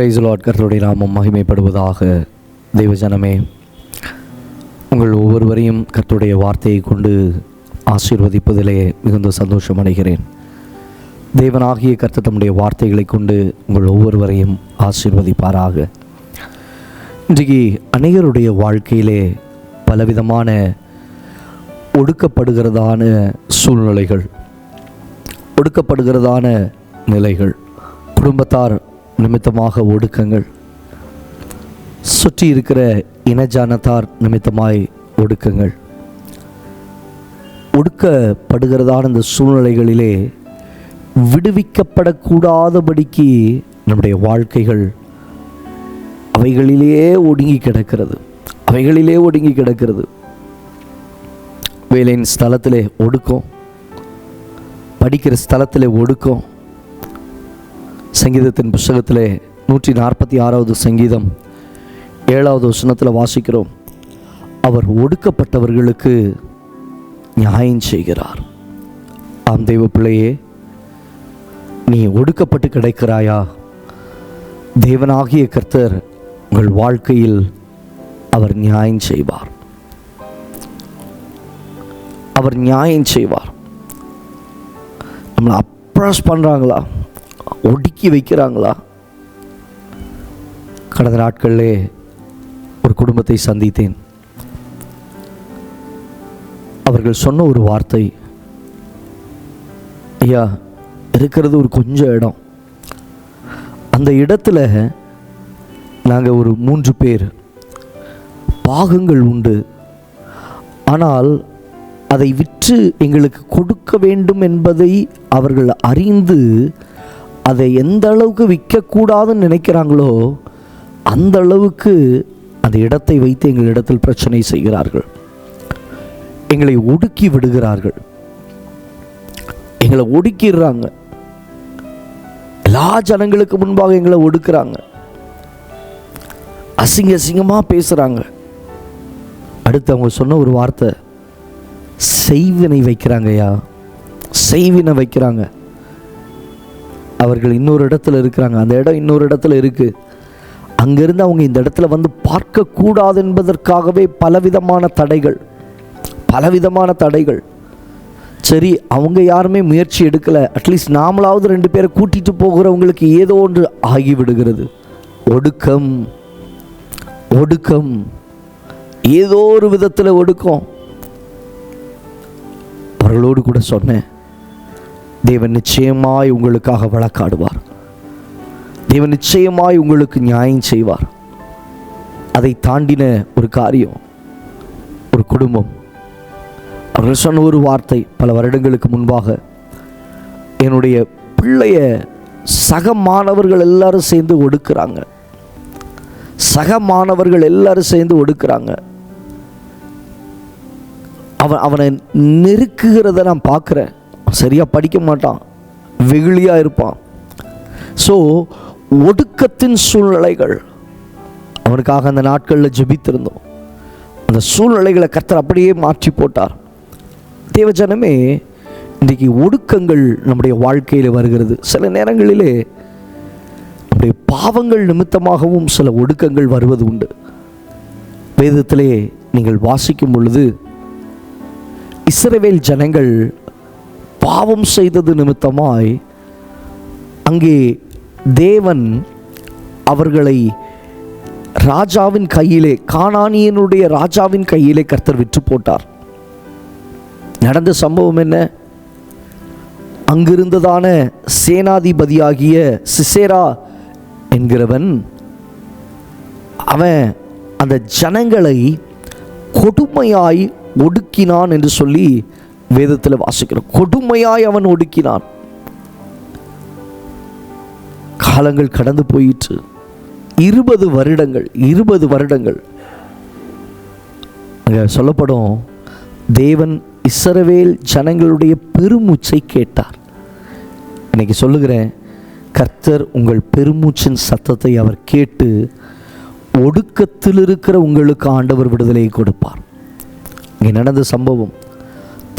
Price Lord. கர்த்தருடைய நாமம் மகிமைப்படுவதாக. தெய்வஜனமே, உங்கள் ஒவ்வொருவரையும் கர்த்தருடைய வார்த்தையை கொண்டு ஆசீர்வதிப்பதிலே மிகுந்த சந்தோஷம் அடைகிறேன். தேவனாகிய கர்த்தர் தம்முடைய வார்த்தைகளை கொண்டு உங்கள் ஒவ்வொருவரையும் ஆசீர்வதிப்பாராக. இன்றைக்கு அநேகருடைய வாழ்க்கையிலே பலவிதமான ஒடுக்கப்படுகிறதான சூழ்நிலைகள், ஒடுக்கப்படுகிறதான நிலைகள், குடும்பத்தார் நிமித்தமாக ஒடுக்கங்கள், சுற்றி இருக்கிற இனஜானத்தார் நிமித்தமாய் ஒடுக்கங்கள், ஒடுக்கப்படுகிறதான இந்த சூழ்நிலைகளிலே விடுவிக்கப்படக்கூடாதபடிக்கு நம்முடைய வாழ்க்கைகள் அவைகளிலே ஒடுங்கி கிடக்கிறது. வேலையின் ஸ்தலத்திலே ஒடுக்கம், படிக்கிற ஸ்தலத்திலே ஒடுக்கம். சங்கீதத்தின் புஸ்தகத்திலே 146வது சங்கீதம் 7வது வசனத்தில் வாசிக்கிறோம், அவர் ஒடுக்கப்பட்டவர்களுக்கு நியாயம் செய்கிறார். ஆம் தெய்வ பிள்ளையே, நீ ஒடுக்கப்பட்டு கிடைக்கிறாயா? தேவனாகிய கர்த்தர் உங்கள் வாழ்க்கையில் அவர் நியாயம் செய்வார். அவர் நியாயம் செய்வார். நம்மளை அப்ரோச் பண்ணுறாங்களா, ஒடுக்கி வைக்கிறாங்களா? கடந்த நாட்களிலே ஒரு குடும்பத்தை சந்தித்தேன். அவர்கள் சொன்ன ஒரு வார்த்தை, ஐயா, இருக்கிறது ஒரு கொஞ்சம் இடம், அந்த இடத்துல நாங்கள் ஒரு 3 பேர், பாகங்கள் உண்டு, ஆனால் அதை விற்று எங்களுக்கு கொடுக்க வேண்டும் என்பதை அவர்கள் அறிந்து அதை எந்த அளவுக்கு விற்கக்கூடாதுன்னு நினைக்கிறாங்களோ அந்த அளவுக்கு அந்த இடத்தை வைத்து எங்களிடத்தில் பிரச்சனை செய்கிறார்கள். எங்களை ஒடுக்கி விடுகிறார்கள், எங்களை ஒடுக்கிடுறாங்க. எல்லா ஜனங்களுக்கு முன்பாக எங்களை ஒடுக்குறாங்க, அசிங்கமாக பேசுகிறாங்க. அடுத்து அவங்க சொன்ன ஒரு வார்த்தை, செய்வினை வைக்கிறாங்கய்யா, செய்வினை வைக்கிறாங்க. அவர்கள் இன்னொரு இடத்துல இருக்கிறாங்க, அந்த இடம் இன்னொரு இடத்துல இருக்குது. அங்கேருந்து அவங்க இந்த இடத்துல வந்து பார்க்கக்கூடாது என்பதற்காகவே பலவிதமான தடைகள். சரி, அவங்க யாருமே முயற்சி எடுக்கலை, அட்லீஸ்ட் நாமளாவது 2 பேரை கூட்டிகிட்டு போகிறவங்களுக்கு ஏதோ ஒன்று ஆகிவிடுகிறது. ஒடுக்கம், ஏதோ ஒரு விதத்தில் ஒடுக்கம். அவர்களோடு கூட சொன்னேன், தேவன் நிச்சயமாய் உங்களுக்காக வழக்காடுவார், தேவன் நிச்சயமாய் உங்களுக்கு நியாயம் செய்வார். அதை தாண்டின ஒரு காரியம், ஒரு குடும்பம். அவர்கள் சொன்ன ஒரு வார்த்தை, பல வருடங்களுக்கு முன்பாக, என்னுடைய பிள்ளைய சக மாணவர்கள் எல்லாரும் சேர்ந்து ஒடுக்குறாங்க. அவனை நெருக்குகிறத நான் பார்க்குறேன். சரியாக படிக்க மாட்டான், வெகுளியாக இருப்பான். ஸோ ஒடுக்கத்தின் சூழ்நிலைகள், அவனுக்காக அந்த நாட்களில் ஜெபித்திருந்தோம். அந்த சூழ்நிலைகளை கர்த்தர் அப்படியே மாற்றி போட்டார். தேவஜனமே, இன்றைக்கு ஒடுக்கங்கள் நம்முடைய வாழ்க்கையில் வருகிறது. சில நேரங்களிலே நம்முடைய பாவங்கள் நிமித்தமாகவும் சில ஒடுக்கங்கள் வருவது உண்டு. வேதத்திலே நீங்கள் வாசிக்கும் பொழுது, இஸ்ரவேல் ஜனங்கள் பாவம் செய்தது நிமித்தமாய் அங்கே தேவன் அவர்களை ராஜாவின் கையிலே, கானானியனுடைய ராஜாவின் கையிலே கர்த்தர் விற்று போட்டார். நடந்த சம்பவம் என்ன? அங்கிருந்ததான சேனாதிபதியாகிய சிசேரா என்கிறவன், அவன் அந்த ஜனங்களை கொடுமையாய் ஒடுக்கினான் என்று சொல்லி வேதத்தில் வாசிக்கிறோம். கொடுமையாய் அவன் ஒடுக்கினான். காலங்கள் கடந்து போயிற்று. 20 வருடங்கள் அங்கே சொல்லப்படும், தேவன் இஸ்ரவேல் ஜனங்களுடைய பெருமூச்சை கேட்டார். இன்னைக்கு சொல்லுகிறேன், கர்த்தர் உங்கள் பெருமூச்சின் சத்தத்தை அவர் கேட்டு ஒடுக்கத்தில் இருக்கிற உங்களுக்கு ஆண்டவர் விடுதலையை கொடுப்பார். இங்கே நடந்த சம்பவம்,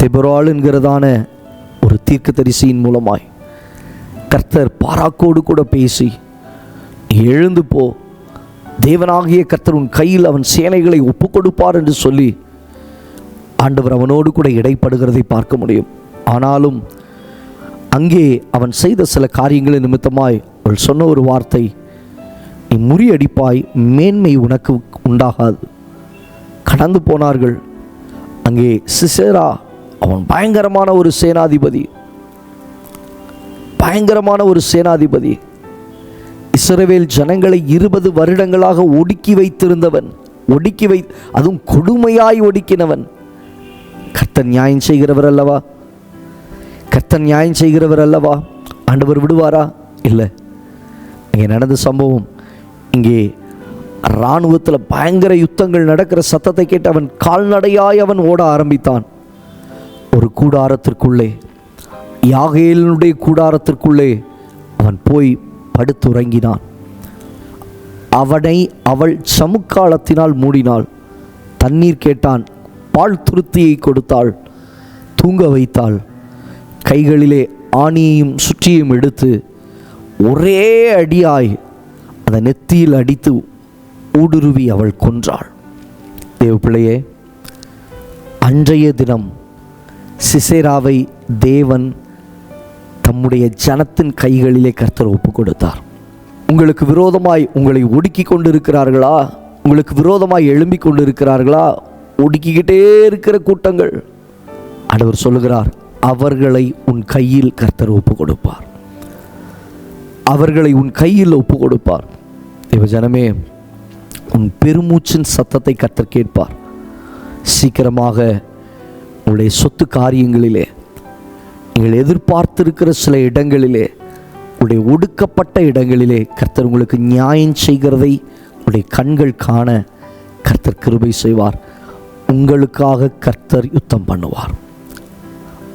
தெபொராள் என்கிறதான ஒரு தீர்க்கதரிசியின் மூலமாய் கர்த்தர் பாராக்கோடு கூட பேசி, எழுந்து போ, தேவனாகிய கர்த்தர் உன் கையில் அவன் சேனைகளை ஒப்பு கொடுப்பார் என்று சொல்லி ஆண்டவர் அவனோடு கூட இடைப்படுகிறதை பார்க்க முடியும். ஆனாலும் அங்கே அவன் செய்த சில காரியங்களின் நிமித்தமாய் அவள் சொன்ன ஒரு வார்த்தை, நீ முறியடிப்பாய், மேன்மை உனக்கு உண்டாகாது. கடந்து போனார்கள். அங்கே சிசேரா, அவன் பயங்கரமான ஒரு சேனாதிபதி, பயங்கரமான ஒரு சேனாதிபதி. இஸ்ரவேல் ஜனங்களை 20 வருடங்களாக ஒடுக்கி வைத்திருந்தவன், அதுவும் கொடுமையாய் ஒடுக்கினவன். கர்த்தர் நியாயம் செய்கிறவர் அல்லவா? கர்த்தர் நியாயம் செய்கிறவர் அல்லவா? ஆண்டவர் விடுவாரா? இல்லை. இங்கே நடந்த சம்பவம், இங்கே இராணுவத்தில் பயங்கர யுத்தங்கள் நடக்கிற சத்தத்தை கேட்டு அவன் கால்நடையாய் அவன் ஓட ஆரம்பித்தான். ஒரு கூடாரத்திற்குள்ளே, யாகேலினுடைய கூடாரத்திற்குள்ளே அவன் போய் படுத்துறங்கினான். அவனை அவள் சமுக்காலத்தினால் மூடினாள். தண்ணீர் கேட்டான், பால் துருத்தியை கொடுத்தாள், தூங்க வைத்தாள். கைகளிலே ஆணியையும் சுற்றியும் எடுத்து ஒரே அடியாய் அந்த நெத்தியில் அடித்து ஊடுருவி அவள் கொன்றாள். தேவ பிள்ளையே, அன்றைய தினம் சிசேராவை தேவன் தம்முடைய ஜனத்தின் கைகளிலே கர்த்தர் ஒப்பு கொடுத்தார். உங்களுக்கு விரோதமாய் உங்களை ஒடுக்கி கொண்டு இருக்கிறார்களா? உங்களுக்கு விரோதமாய் எழும்பி கொண்டு இருக்கிறார்களா? ஒடுக்கிக்கிட்டே இருக்கிற கூட்டங்கள், ஆண்டவர் சொல்லுகிறார், அவர்களை உன் கையில் கர்த்தர் ஒப்பு கொடுப்பார். அவர்களை உன் கையில் ஒப்பு கொடுப்பார். தேவ ஜனமே, உன் பெருமூச்சின் சத்தத்தை கர்த்தர் கேட்பார். சீக்கிரமாக உங்களுடைய சொத்து காரியங்களிலே, நீங்கள் எதிர்பார்த்திருக்கிற சில இடங்களிலே, உங்களுடைய ஒடுக்கப்பட்ட இடங்களிலே கர்த்தர் உங்களுக்கு நியாயம் செய்கிறதை உங்களுடைய கண்கள் காண கர்த்தர் கிருபை செய்வார். உங்களுக்காக கர்த்தர் யுத்தம் பண்ணுவார்.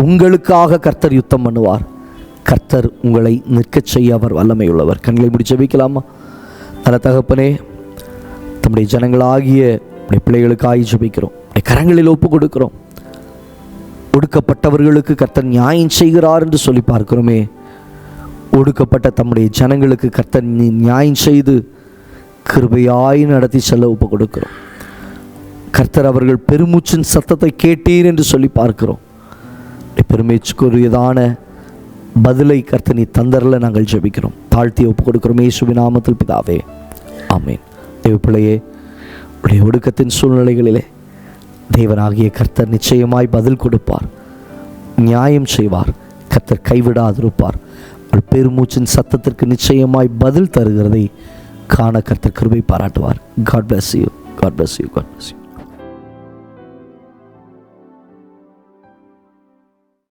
உங்களுக்காக கர்த்தர் யுத்தம் பண்ணுவார். கர்த்தர் உங்களை நிற்கச் செய்ய அவர் வல்லமை உள்ளவர். கண்களை முடிச்சு வைக்கலாமா? நல்ல தகப்பனே, நம்முடைய ஜனங்களாகிய நம்முடைய பிள்ளைகளுக்காக ஜெபிக்கிறோம். கரங்களில் ஒப்பு கொடுக்கிறோம். ஒடுக்கப்பட்டவர்களுக்கு கர்த்தர் நியாயம் செய்கிறார் என்று சொல்லி பார்க்கிறோமே. ஒடுக்கப்பட்ட தம்முடைய ஜனங்களுக்கு கர்த்தர் நியாயம் செய்து கிருபையாய் நடத்தி செல்ல ஒப்பு கொடுக்கிறோம். கர்த்தர் அவர்கள் பெருமூச்சின் சத்தத்தை கேட்டீர் என்று சொல்லி பார்க்கிறோம். பெருமைக்குரியதான பதிலை கர்த்தர் நீ தந்தரில் நாங்கள் ஜெபிக்கிறோம், தாழ்த்தி ஒப்பு கொடுக்கிறோம் இயேசுவின் நாமத்தில் பிதாவே, ஆமேன். தேவ பிள்ளையே, உடைய ஒடுக்கத்தின் சூழ்நிலைகளிலே தேவனாகிய கர்த்தர் நிச்சயமாய் பதில் கொடுப்பார், நியாயம் செய்வார். கர்த்தர் கைவிடாதிருப்பார். அவள் பெருமூச்சின் சத்தத்திற்கு நிச்சயமாய் பதில் தருகிறதை காண கர்த்தர் கிருபை பாராட்டுவார். God bless you. God bless you. God bless you.